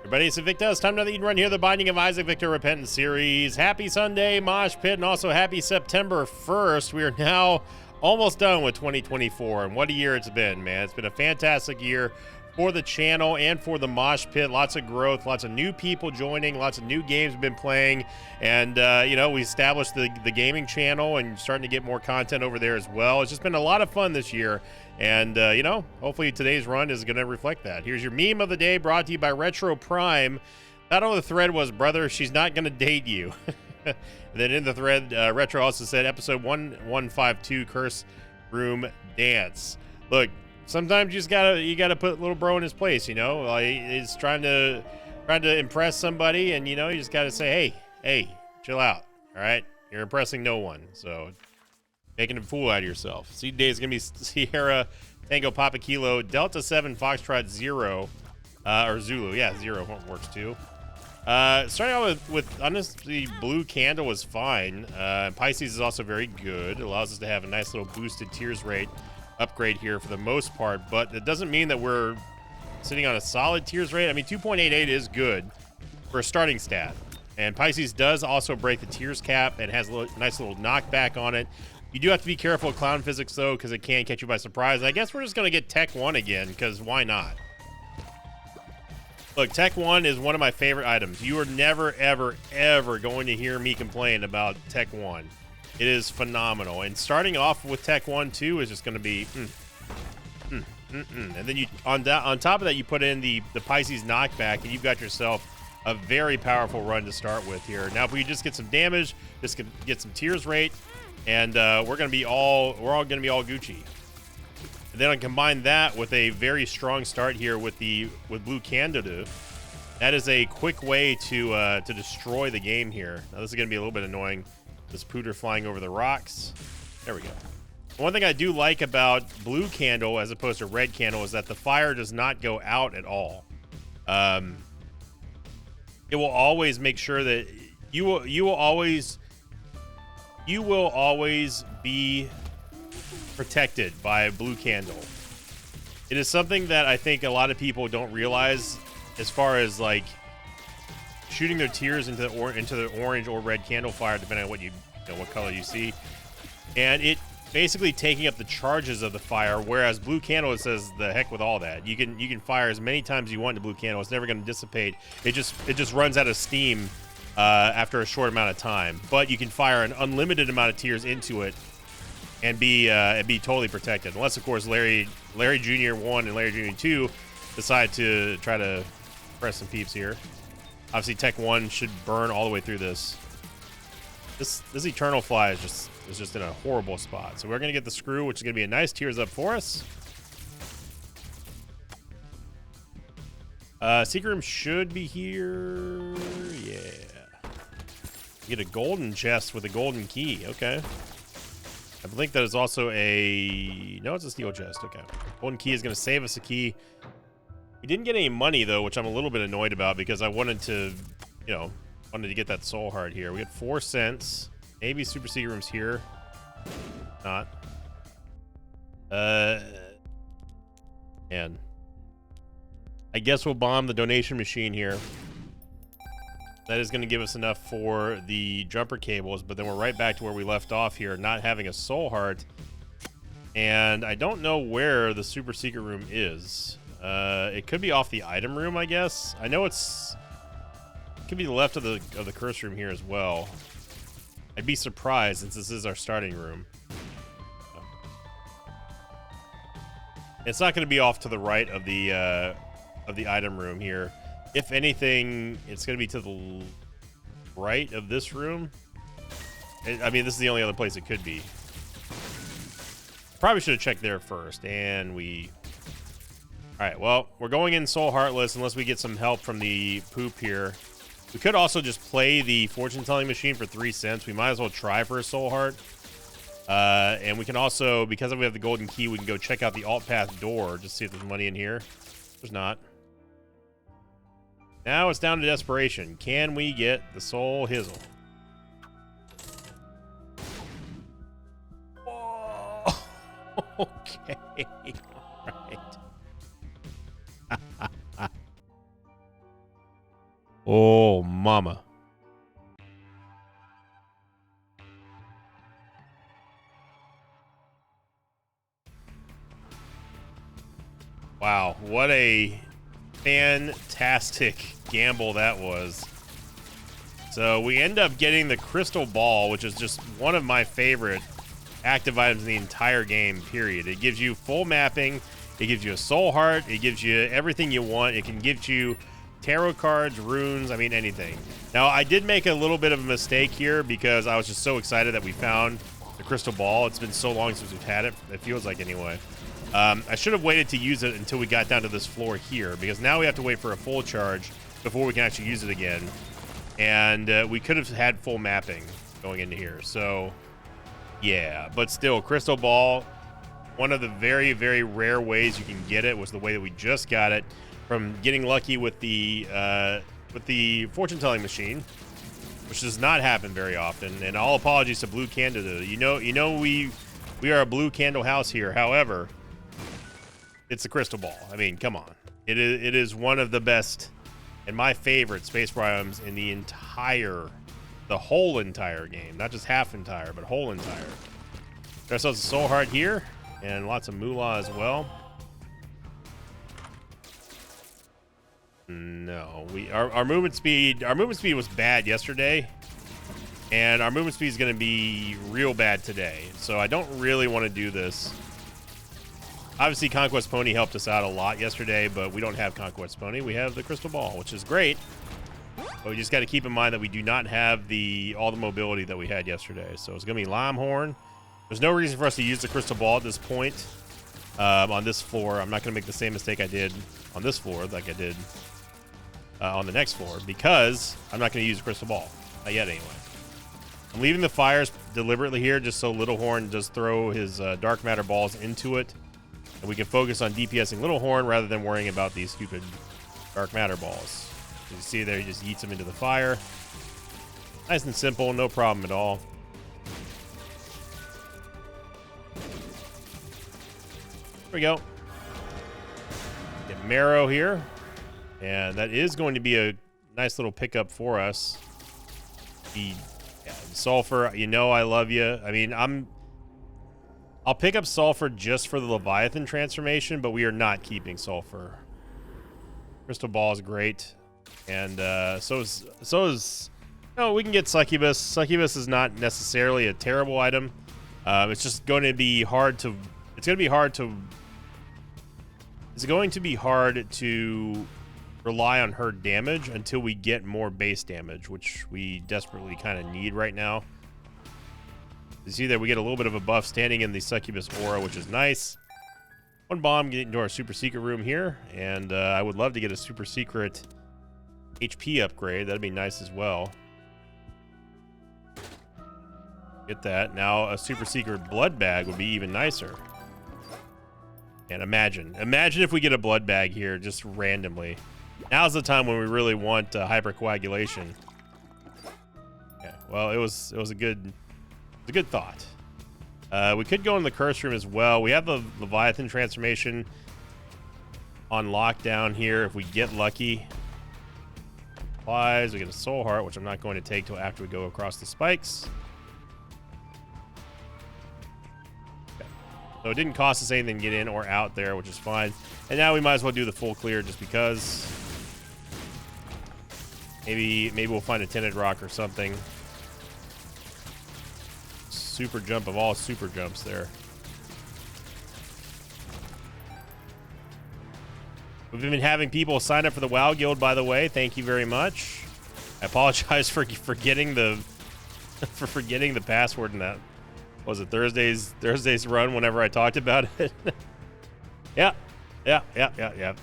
Everybody, it's Victor. It's time to Eden Run here, the Binding of Isaac Victor Repentance series. Happy Sunday, Mosh Pit, and also happy September 1st. We are now almost done with 2024, and what a year it's been, man. It's been a fantastic year for the channel and for the Mosh Pit. Lots of growth, lots of new people joining, lots of new games we've been playing, and, we established the gaming channel and starting to get more content over there as well. It's just been a lot of fun this year. And, hopefully today's run is going to reflect that. Here's your meme of the day, brought to you by Retro Prime. Title of the thread was, "Brother, she's not going to date you." And then in the thread, Retro also said, episode 1152, Curse Room Dance. Look, sometimes you gotta put little bro in his place, Like, he's trying to impress somebody, and, you just got to say, hey, chill out, all right? You're impressing no one, so... making a fool out of yourself. Seed day is going to be Sierra Tango Papa Kilo Delta 7 Foxtrot 0 or Zulu. Yeah, 0 works too. Starting out with honestly, Blue Candle was fine. Pisces is also very good. It allows us to have a nice little boosted tears rate upgrade here for the most part, but it doesn't mean that we're sitting on a solid tears rate. I mean, 2.88 is good for a starting stat. And Pisces does also break the tears cap and has a nice little knockback on it. You do have to be careful of clown physics, though, because it can catch you by surprise. And I guess we're just going to get Tech 1 again, because why not? Look, Tech 1 is one of my favorite items. You are never, ever, ever going to hear me complain about Tech 1. It is phenomenal. And starting off with Tech 1, too, is just going to be... And then you on top of that, you put in the Pisces knockback, and you've got yourself a very powerful run to start with here. Now, if we just get some damage, just get some tears rate, and we're all gonna be all Gucci. And then I combine that with a very strong start here with Blue Candle. That is a quick way to destroy the game here. Now this is gonna be a little bit annoying. This Pooter flying over the rocks. There we go. One thing I do like about Blue Candle as opposed to Red Candle is that the fire does not go out at all. It will always make sure that you will always be protected by a Blue Candle. It is something that I think a lot of people don't realize as far as like shooting their tears into the orange or red candle fire, depending on what color you see, and it basically taking up the charges of the fire. Whereas Blue Candle, it says the heck with all that. You can fire as many times as you want into Blue Candle. It's never going to dissipate. It just runs out of steam after a short amount of time, but you can fire an unlimited amount of tears into it and be totally protected, unless of course Larry Jr. 1 and Larry Jr. 2 decide to try to press some peeps here. Obviously Tech 1 should burn all the way through this. This Eternal Fly is just in a horrible spot, so we're gonna get the Screw, which is gonna be a nice tears up for us. Secret room should be here. Yeah. Get a golden chest with a golden key. Okay. I think that is also no, it's a steel chest. Okay. Golden key is going to save us a key. We didn't get any money, though, which I'm a little bit annoyed about because I wanted to get that soul heart here. We had 4 cents. Maybe super secret room's here. Not. Man. I guess we'll bomb the donation machine here. That is going to give us enough for the jumper cables, but then we're right back to where we left off here, not having a soul heart. And I don't know where the super secret room is. It could be off the item room, I guess. I know it could be the left of the curse room here as well. I'd be surprised since this is our starting room. It's not going to be off to the right of the item room here. If anything, it's going to be to the right of this room. I mean, this is the only other place it could be. Probably should have checked there first. And we... Alright, well, we're going in Soul Heartless unless we get some help from the poop here. We could also just play the fortune-telling machine for 3 cents. We might as well try for a Soul Heart. And we can also, because we have the golden key, we can go check out the alt path door. Just see if there's money in here. There's not. Now it's down to desperation. Can we get the Soul Hizzle? Oh, okay. All right. Oh, mama. Wow, what a fantastic gamble that was. So we end up getting the crystal ball, which is just one of my favorite active items in the entire game, period. It gives you full mapping, it gives you a soul heart, it gives you everything you want. It can give you tarot cards, runes, I mean anything. Now I did make a little bit of a mistake here because I was just so excited that we found the crystal ball. It's been so long since we've had it, it feels like anyway. I should have waited to use it until we got down to this floor here, because now we have to wait for a full charge before we can actually use it again. And we could have had full mapping going into here. So, yeah. But still, crystal ball, one of the very, very rare ways you can get it was the way that we just got it from getting lucky with the fortune-telling machine, which does not happen very often. And all apologies to Blue Candle. You know, we are a Blue Candle house here. However, it's the crystal ball. I mean, come on. It is one of the best and my favorite space items in the whole entire game. Not just half entire, but whole entire. Got ourselves a soul heart here and lots of moolah as well. No, our movement speed was bad yesterday, and our movement speed is going to be real bad today. So I don't really want to do this. Obviously, Conquest Pony helped us out a lot yesterday, but we don't have Conquest Pony. We have the Crystal Ball, which is great. But we just got to keep in mind that we do not have all the mobility that we had yesterday. So it's going to be Limehorn. There's no reason for us to use the Crystal Ball at this point on this floor. I'm not going to make the same mistake I did on this floor like I did on the next floor, because I'm not going to use the Crystal Ball. Not yet, anyway. I'm leaving the fires deliberately here just so Littlehorn does throw his Dark Matter balls into it. And we can focus on DPSing Littlehorn rather than worrying about these stupid Dark Matter balls. You see there, he just eats them into the fire. Nice and simple, no problem at all. There we go. Get Marrow here. And that is going to be a nice little pickup for us. Sulfur, you know I love you. I mean, I'll pick up Sulfur just for the Leviathan transformation, but we are not keeping Sulfur. Crystal Ball is great. And so is no, we can get Succubus. Succubus is not necessarily a terrible item. It's just going to be hard to rely on her damage until we get more base damage, which we desperately kind of need right now. You see there, we get a little bit of a buff standing in the Succubus aura, which is nice. One bomb, get into our super secret room here, and I would love to get a super secret HP upgrade. That'd be nice as well. Get that. Now a super secret blood bag would be even nicer. And imagine if we get a blood bag here just randomly. Now's the time when we really want hypercoagulation. Okay, well, it was a good thought. We could go in the curse room as well. We have the Leviathan transformation on lockdown here if we get lucky. Supplies, we get a soul heart, which I'm not going to take till after we go across the spikes. Okay. So it didn't cost us anything to get in or out there, which is fine. And now we might as well do the full clear just because. Maybe we'll find a tinted rock or something. Super jump of all super jumps there. We've been having people sign up for the WoW Guild, by the way. Thank you very much. I apologize for forgetting the password in that. Was it Thursday's run whenever I talked about it? Yeah.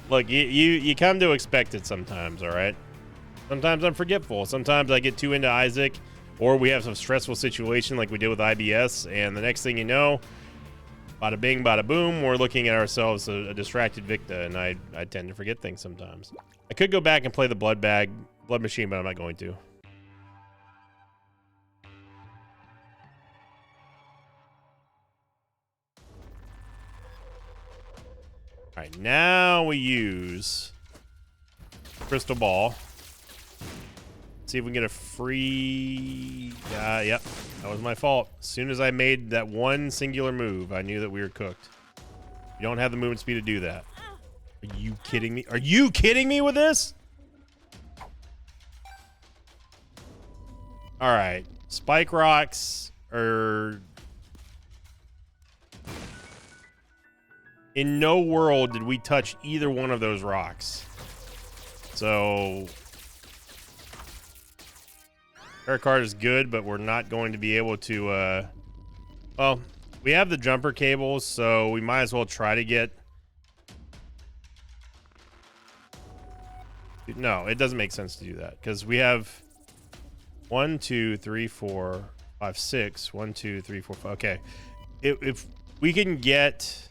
Look, you come to expect it sometimes, all right? Sometimes I'm forgetful. Sometimes I get too into Isaac, or we have some stressful situation like we did with IBS, and the next thing you know, bada bing, bada boom, we're looking at ourselves a distracted Victa, and I tend to forget things sometimes. I could go back and play the blood machine, but I'm not going to. All right, now we use Crystal Ball. see if we can get a free... yep, that was my fault. As soon as I made that one singular move, I knew that we were cooked. You don't have the movement speed to do that. Are you kidding me? Are you kidding me with this? All right. Spike rocks are... In no world did we touch either one of those rocks. So... Prayer card is good, but we're not going to be able to, well, we have the jumper cables, so we might as well try to get... No, it doesn't make sense to do that, because we have 1, 2, 3, 4, 5, 6. 1, 2, 3, 4, 5. Okay. If we can get...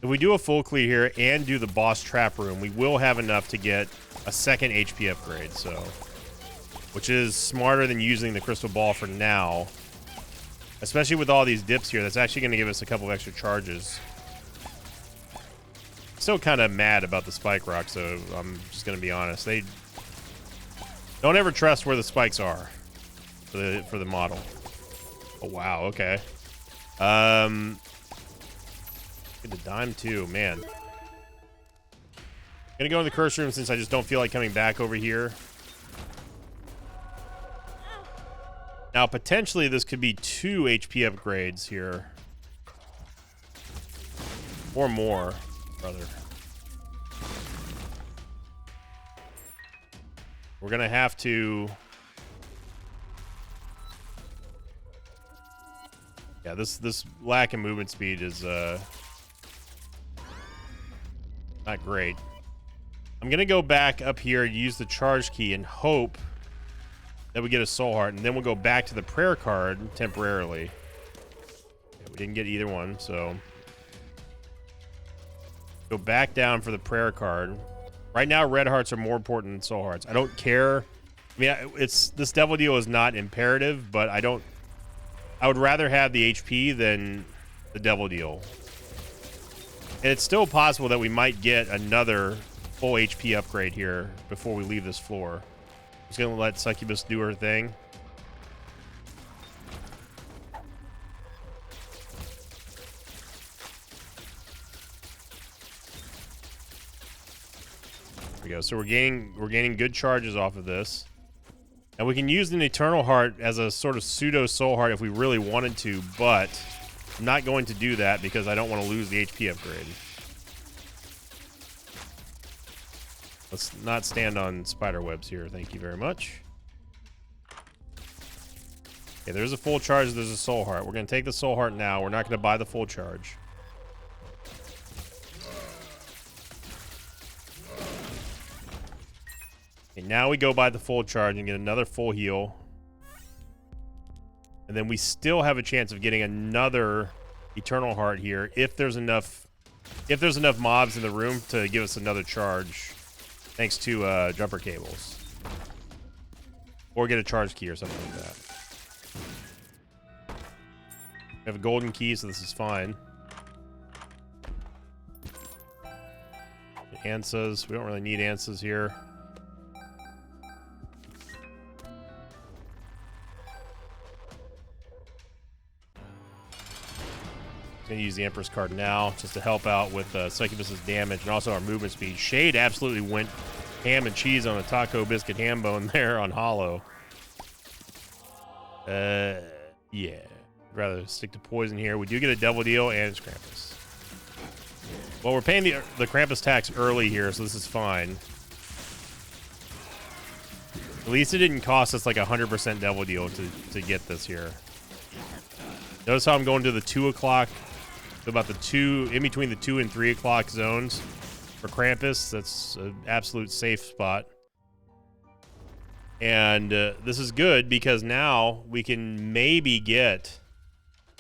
If we do a full clear here and do the boss trap room, we will have enough to get a second HP upgrade, so... Which is smarter than using the crystal ball for now. Especially with all these dips here, that's actually going to give us a couple of extra charges. Still kind of mad about the spike rock, so I'm just going to be honest. They don't ever trust where the spikes are for the model. Oh, wow, okay. Get the dime too, man. Gonna go in the curse room since I just don't feel like coming back over here. Now, potentially, this could be 2 HP upgrades here. Or more, brother. We're going to have to... Yeah, this lack of movement speed is not great. I'm going to go back up here, use the charge key, and hope that we get a soul heart, and then we'll go back to the prayer card temporarily. Yeah, we didn't get either one, so go back down for the prayer card. Right now, red hearts are more important than soul hearts. I don't care. I mean, this devil deal is not imperative, but I would rather have the HP than the devil deal. And it's still possible that we might get another full HP upgrade here before we leave this floor. Just gonna let Succubus do her thing. There we go. So we're gaining good charges off of this. And we can use an Eternal Heart as a sort of pseudo soul heart if we really wanted to, but I'm not going to do that because I don't want to lose the HP upgrade. Let's not stand on spider webs here. Thank you very much. Okay, there's a full charge. There's a soul heart. We're going to take the soul heart now. We're not going to buy the full charge. Okay, now we go buy the full charge and get another full heal. And then we still have a chance of getting another Eternal Heart here if there's enough mobs in the room to give us another charge. Thanks to jumper cables. Or get a charge key or something like that. We have a golden key, so this is fine. Ansas. We don't really need ansas here. Gonna use the Empress card now just to help out with Succubus's damage and also our movement speed. Shade absolutely went ham and cheese on a taco biscuit ham bone there on Hollow. Yeah. I'd rather stick to poison here. We do get a devil deal and it's Krampus. Well, we're paying the Krampus tax early here, so this is fine. At least it didn't cost us like 100% devil deal to get this here. Notice how I'm going to the 2 o'clock. About the 2, in between the 2 and 3 o'clock zones for Krampus. That's an absolute safe spot. And this is good because now we can maybe get,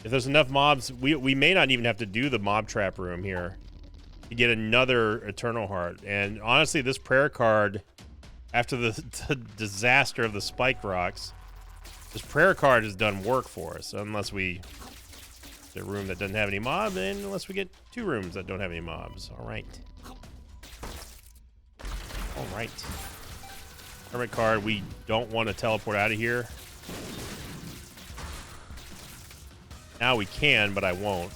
if there's enough mobs, we may not even have to do the mob trap room here to get another Eternal Heart. And honestly, this prayer card, after the disaster of the spike rocks, this prayer card has done work for us, unless we a room that doesn't have any mobs, and unless we get 2 rooms that don't have any mobs. All right. Hermit card, we don't want to teleport out of here. Now we can, but I won't.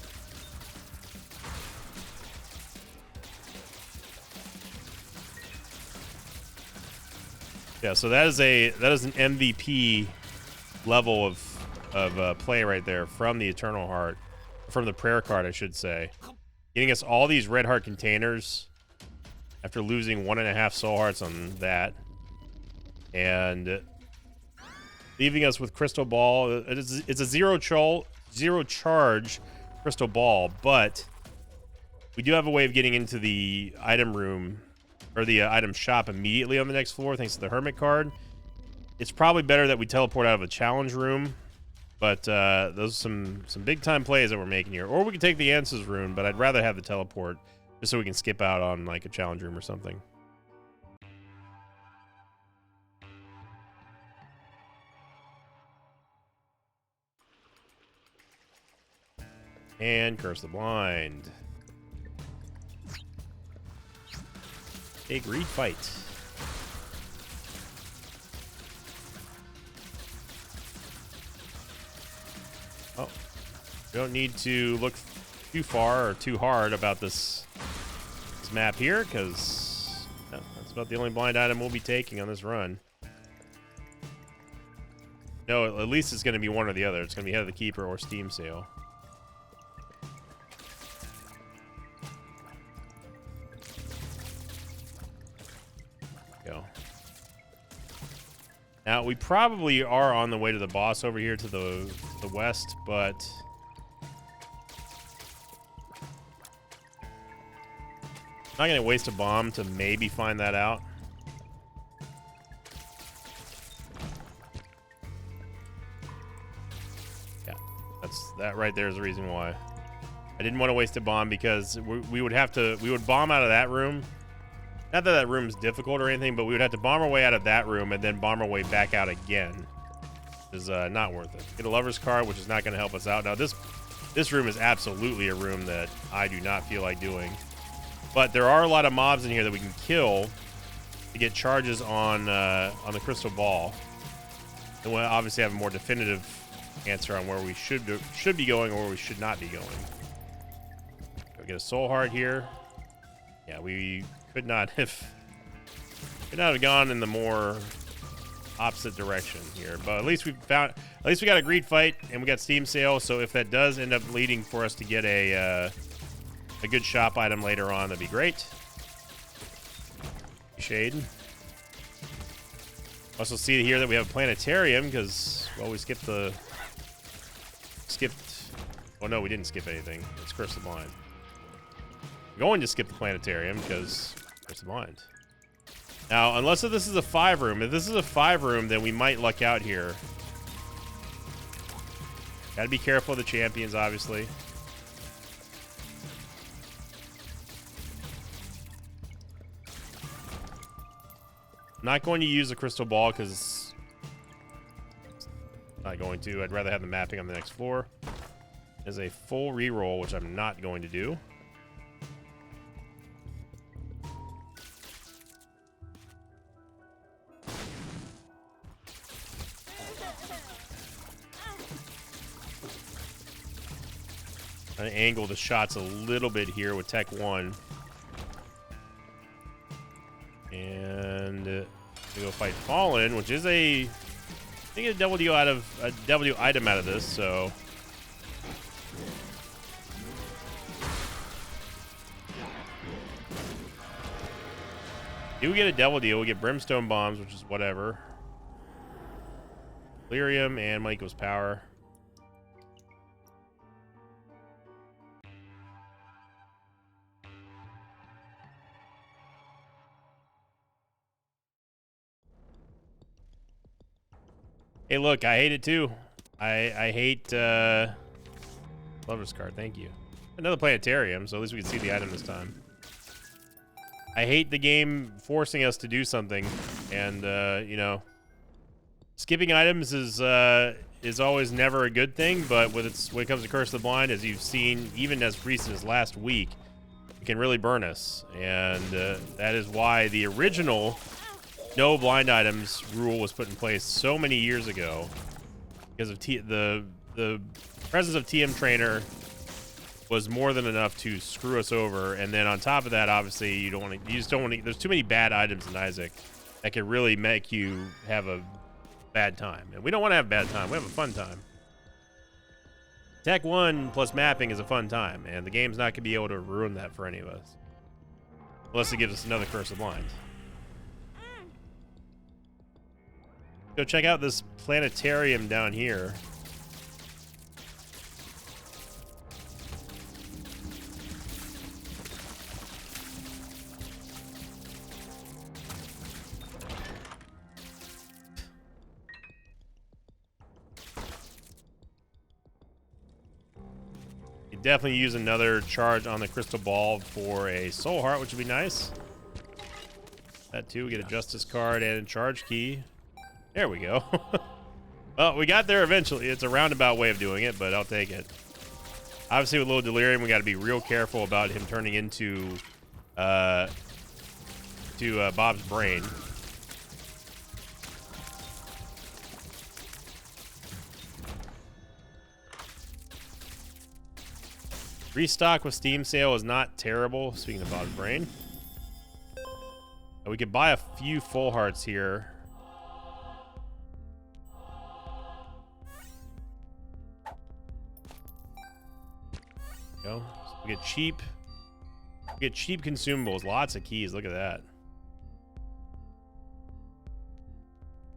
Yeah, so that is an MVP level of play right there from the Eternal Heart, from the prayer card, I should say. Getting us all these red heart containers after losing 1.5 soul hearts on that, and leaving us with Crystal Ball. It's a zero charge Crystal Ball, but we do have a way of getting into the item room or the item shop immediately on the next floor thanks to the Hermit card. It's probably better that we teleport out of a challenge room, but those are some big time plays that we're making here. Or we can take the Answers rune, but I'd rather have the teleport just so we can skip out on like a challenge room or something. And Curse the Blind. A greed fight. Oh, we don't need to look too far or too hard about this map here, because that's about the only blind item we'll be taking on this run. No, at least it's going to be one or the other. It's going to be Head of the Keeper or Steam Sale. Go. Now, we probably are on the way to the boss over here to the west, but I'm not going to waste a bomb to maybe find that out. Yeah, that right there is the reason why. I didn't want to waste a bomb because we would bomb out of that room. Not that room's difficult or anything, but we would have to bomb our way out of that room and then bomb our way back out again. Is not worth it. Get a Lover's card, which is not going to help us out. Now, this room is absolutely a room that I do not feel like doing. But there are a lot of mobs in here that we can kill to get charges on the Crystal Ball. And we'll obviously have a more definitive answer on where we should be going or where we should not be going. We'll get a Soul Heart here. Yeah, we could not have gone in the more opposite direction here, but at least we got a greed fight and we got Steam Sale. So if that does end up leading for us to get a good shop item later on, that'd be great. Shade. Also see here that we have a planetarium because, well, we skipped. Oh no, we didn't skip anything. It's Curse the Blind. I'm going to skip the planetarium because Curse the Blind. Now, unless this is a 5 room. If this is a 5 room, then we might luck out here. Gotta be careful of the champions, obviously. I'm not going to use the crystal ball because I'm not going to. I'd rather have the mapping on the next floor. As a full reroll, which I'm not going to do. I'm gonna angle the shots a little bit here with Tech 1. And we go fight Fallen, which is I think a W item out of this, so do we get a double deal? We get Brimstone Bombs, which is whatever. Lyrium and Michael's Power. Hey, look, I hate it too. I hate Lover's card. Thank you. Another planetarium, so at least we can see the item this time. I hate the game forcing us to do something, and you know, skipping items is always never a good thing. But when it comes to Curse of the Blind, as you've seen, even as recent as last week, it can really burn us, and that is why the original no blind items rule was put in place so many years ago because of the presence of TM Trainer was more than enough to screw us over. And then on top of that, obviously, you just don't want to. There's too many bad items in Isaac that could really make you have a bad time, and we don't want to have a bad time. We have a fun time. Tech 1 plus mapping is a fun time, and the game's not going to be able to ruin that for any of us. Unless it gives us another Curse of Blind. Go check out this planetarium down here. Definitely use another charge on the crystal ball for a soul heart, which would be nice. That too, we get a justice card and a charge key. There we go. Well, we got there eventually. It's a roundabout way of doing it, but I'll take it. Obviously, with Little Delirium, we got to be real careful about him turning into Bob's brain. Restock with Steam sale is not terrible. Speaking of Bob's brain, we could buy a few full hearts here. Go. So we get cheap. We get cheap consumables. Lots of keys. Look at that.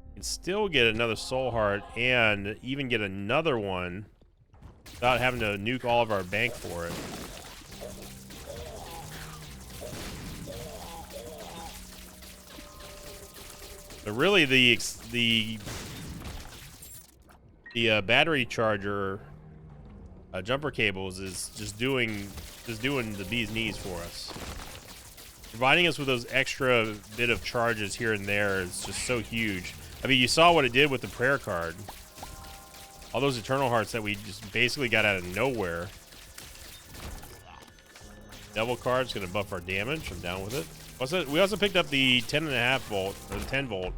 We can still get another soul heart and even get another one without having to nuke all of our bank for it. But really, the battery charger jumper cables is just doing the bee's knees for us. Providing us with those extra bit of charges here and there is just so huge. I mean, you saw what it did with the prayer card. All those Eternal Hearts that we just basically got out of nowhere. Devil card's gonna buff our damage. I'm down with it. We also picked up the 10.5 volt or the 10 volt.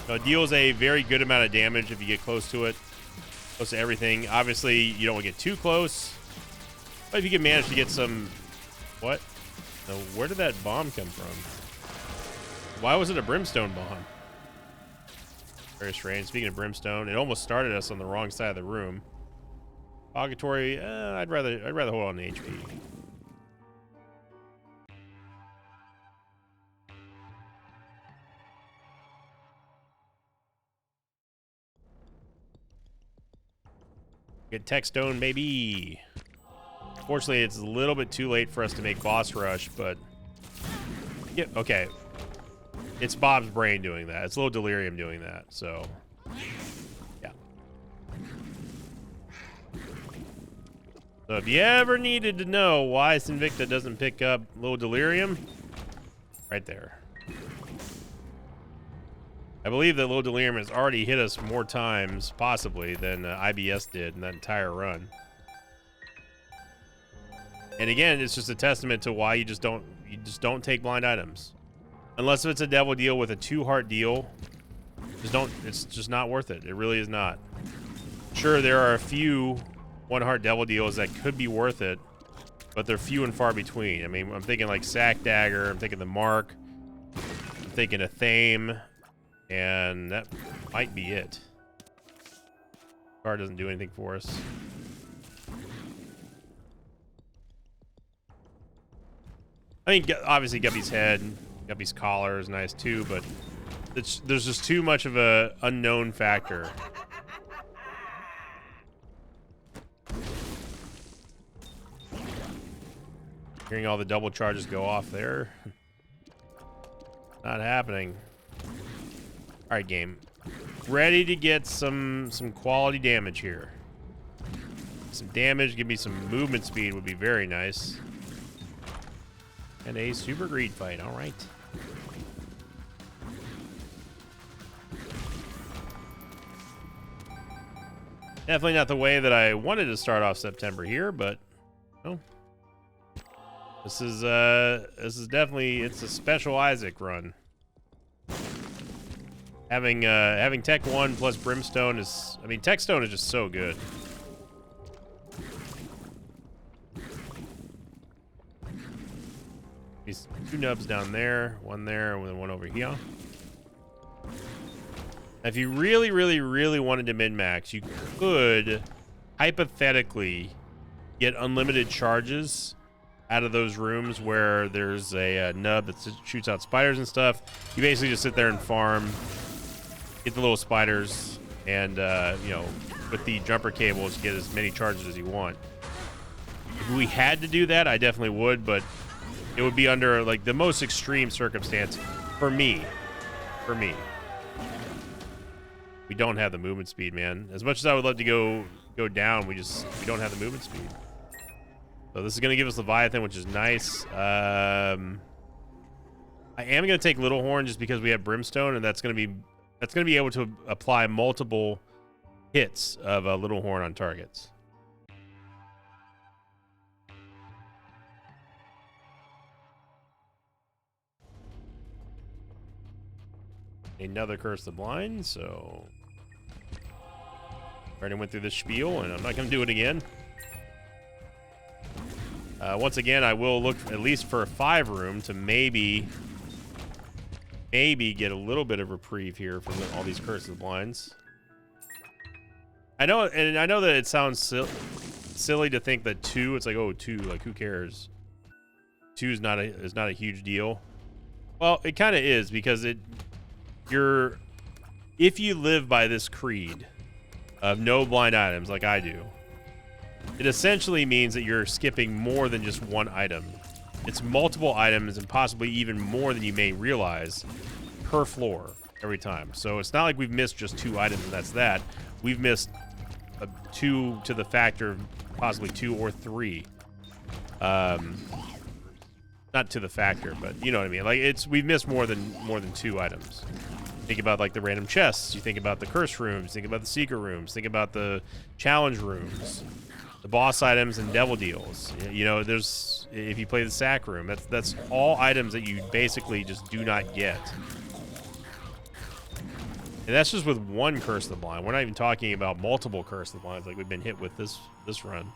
It deals a very good amount of damage if you get close to it, close to everything. Obviously, you don't want to get too close, but if you can manage to get some. What? Now, where did that bomb come from? Why was it a brimstone bomb? Very strange. Speaking of brimstone, it almost started us on the wrong side of the room. Purgatory, I'd rather hold on to HP. Get Tech Stone, baby. Fortunately, it's a little bit too late for us to make boss rush, but yeah, okay. It's Bob's brain doing that. It's Little Delirium doing that, so yeah. So if you ever needed to know why Sinvicta doesn't pick up Little Delirium, right there. I believe that Little Delirium has already hit us more times, possibly, than IBS did in that entire run. And again, it's just a testament to why you just don't take blind items. Unless it's a devil deal with a 2-heart deal, it's just not worth it. It really is not. Sure, there are a few 1-heart devil deals that could be worth it, but they're few and far between. I mean, I'm thinking like Sack Dagger, I'm thinking the Mark, I'm thinking a Thame, and that might be it. Card doesn't do anything for us. I mean, obviously Guppy's head, Guppy's collar is nice too, but there's just too much of a unknown factor. Hearing all the double charges go off there. Not happening. All right, game. Ready to get some quality damage here. Some damage, give me some movement speed would be very nice. And a super greed fight, all right. Definitely not the way that I wanted to start off September here, but oh. This is definitely, it's a special Isaac run. Having Tech 1 plus Brimstone is, I mean, Techstone is just so good. These 2 nubs down there, 1 there, and then 1 over here. If you really, really, really wanted to min-max, you could hypothetically get unlimited charges out of those rooms where there's a nub that shoots out spiders and stuff. You basically just sit there and farm, get the little spiders, and you know, with the jumper cables, get as many charges as you want. If we had to do that, I definitely would, but it would be under like the most extreme circumstance for me. For me, we don't have the movement speed, man. As much as I would love to go down, we don't have the movement speed. So this is going to give us Leviathan, which is nice. I am going to take Little Horn just because we have Brimstone, and that's going to be able to apply multiple hits of Little Horn on targets. Another Curse the Blind, so already went through this spiel, and I'm not going to do it again. Once again, I will look at least for a 5 room to maybe get a little bit of reprieve here from all these Curse of the Blinds. I know that it sounds silly to think that 2, it's like, oh, 2, like, who cares? 2 is not a huge deal. Well, it kind of is, because if you live by this creed of no blind items like I do, it essentially means that you're skipping more than just 1 item. It's multiple items, and possibly even more than you may realize, per floor every time. So it's not like we've missed just 2 items and that's that. We've missed 2 to the factor of possibly 2 or 3. Not to the factor, but you know what I mean. Like, we've missed more than 2 items. Think about like the random chests. You think about the curse rooms. Think about the secret rooms. Think about the challenge rooms, the boss items and devil deals. You know, if you play the sack room, that's all items that you basically just do not get. And that's just with 1 Curse of the Blind. We're not even talking about multiple Curse of the Blinds like we've been hit with this run.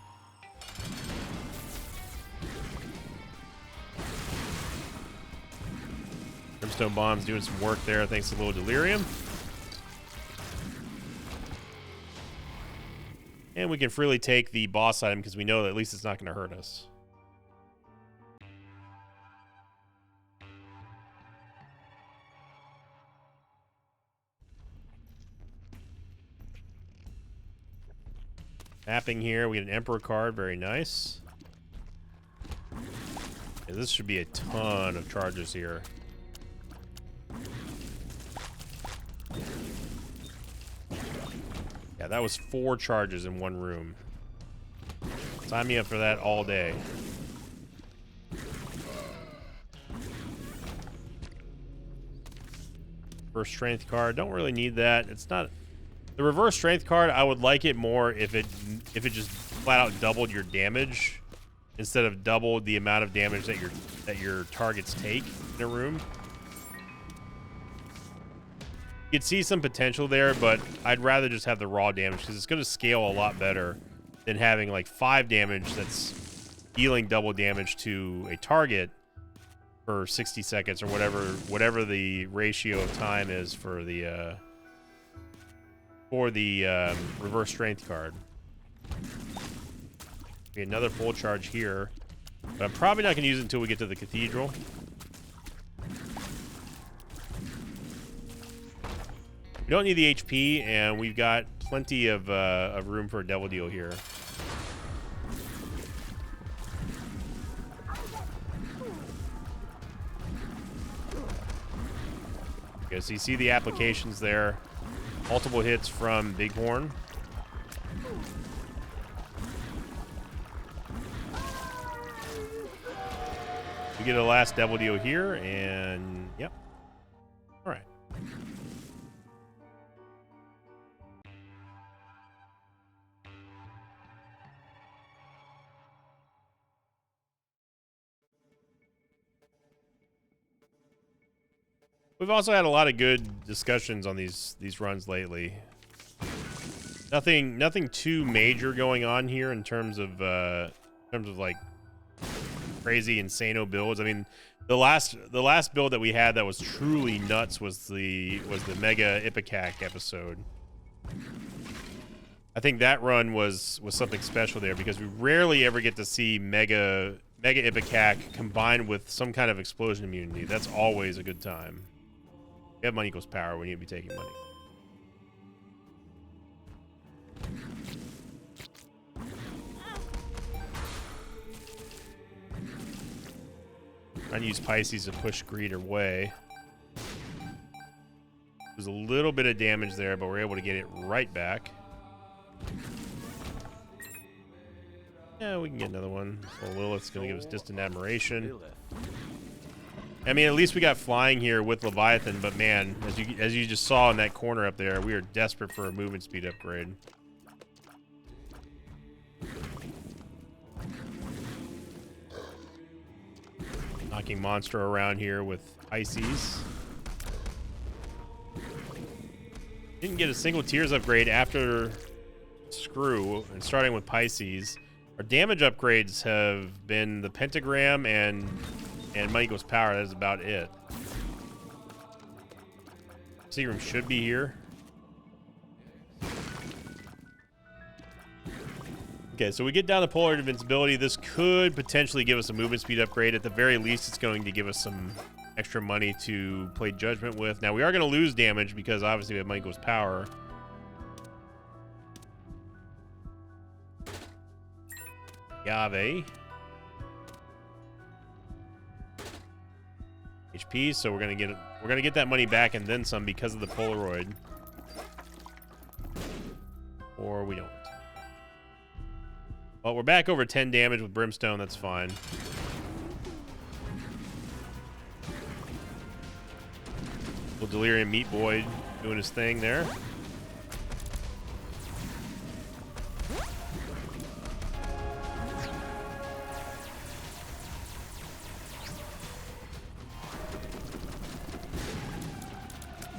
Brimstone Bomb's doing some work there thanks to Little Delirium. And we can freely take the boss item because we know that at least it's not going to hurt us. Mapping here, we get an Emperor card, very nice. Yeah, this should be a ton of charges here. Yeah, that was 4 charges in 1 room. Sign me up for that all day. Reverse strength card, don't really need that. It's not the reverse strength card. I would like it more if it just flat out doubled your damage instead of doubled the amount of damage that your targets take in a room. You could see some potential there, but I'd rather just have the raw damage because it's going to scale a lot better than having like 5 damage that's dealing double damage to a target for 60 seconds or whatever the ratio of time is for the reverse strength card. Okay, another full charge here, but I'm probably not going to use it until we get to the cathedral. We don't need the HP, and we've got plenty of room for a devil deal here. Okay, so you see the applications there. Multiple hits from Bighorn. We get a last devil deal here, and yep. All right. We've also had a lot of good discussions on these runs lately. Nothing too major going on here in terms of like crazy insano builds. I mean, the last build that we had that was truly nuts was the Mega Ipecac episode. I think that run was something special there because we rarely ever get to see Mega Ipecac combined with some kind of explosion immunity. That's always a good time. We have money equals power. We need to be taking money. Trying to use Pisces to push Greed away. There's a little bit of damage there, but we're able to get it right back. Yeah, we can get another one. So Lilith's going to give us Distant Admiration. I mean, at least we got flying here with Leviathan, but man, as you just saw in that corner up there, we are desperate for a movement speed upgrade. Knocking Monster around here with Pisces. Didn't get a single Tears upgrade after Screw, and starting with Pisces. Our damage upgrades have been the Pentagram and Money Equals Power. That's about it. Seagram should be here. Okay, so we get down to Polar Invincibility. This could potentially give us a movement speed upgrade. At the very least, it's going to give us some extra money to play Judgment with. Now, we are going to lose damage because obviously we have Money Equals Power. Yave. HP, so we're gonna get that money back and then some because of the Polaroid. Or we don't. Well, we're back over 10 damage with Brimstone. That's fine. Little Delirium Meat Boy doing his thing there.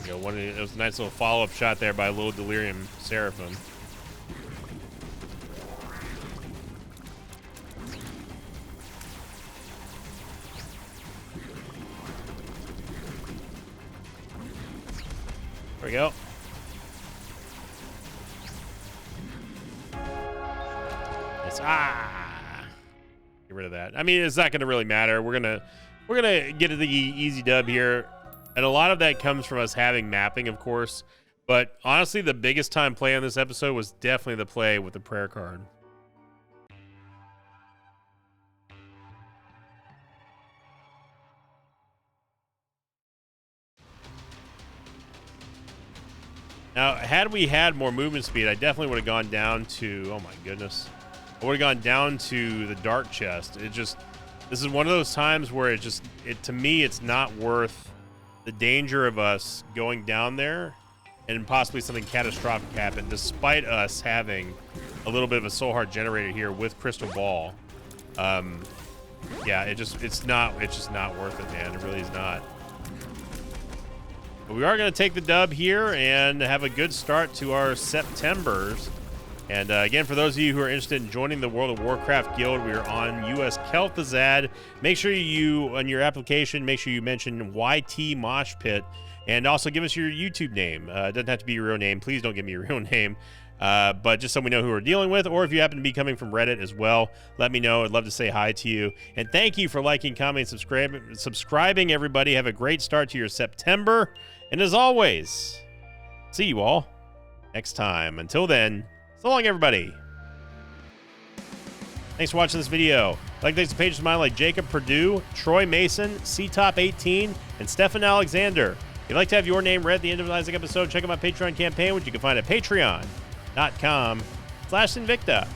There we go. It was a nice little follow-up shot there by Little Delirium Seraphim. There we go. It's get rid of that. I mean, it's not going to really matter. We're gonna get the easy dub here, and a lot of that comes from us having mapping, of course. But honestly, the biggest time play on this episode was definitely the play with the prayer card. Now, had we had more movement speed, I definitely would have gone down to, oh my goodness. I would have gone down to the dark chest. This is one of those times where to me, it's not worth the danger of us going down there and possibly something catastrophic happen, despite us having a little bit of a soul heart generator here with Crystal Ball. Yeah, it's just not worth it, man. It really is not. But we are going to take the dub here and have a good start to our Septembers. And again, for those of you who are interested in joining the World of Warcraft Guild, we are on US Kel'Thuzad. Make sure on your application, make sure you mention YT Mosh Pit, and also give us your YouTube name. It doesn't have to be your real name. Please don't give me your real name. But just so we know who we're dealing with, or if you happen to be coming from Reddit as well, let me know. I'd love to say hi to you. And thank you for liking, commenting, subscribing, everybody. Have a great start to your September. And as always, see you all next time. Until then, so long, everybody. Thanks for watching this video. Like, thanks to pages of mine like Jacob Purdue, Troy Mason, CTOP18, and Stefan Alexander. If you'd like to have your name read at the end of an Isaac episode, check out my Patreon campaign, which you can find at patreon.com/Invicta.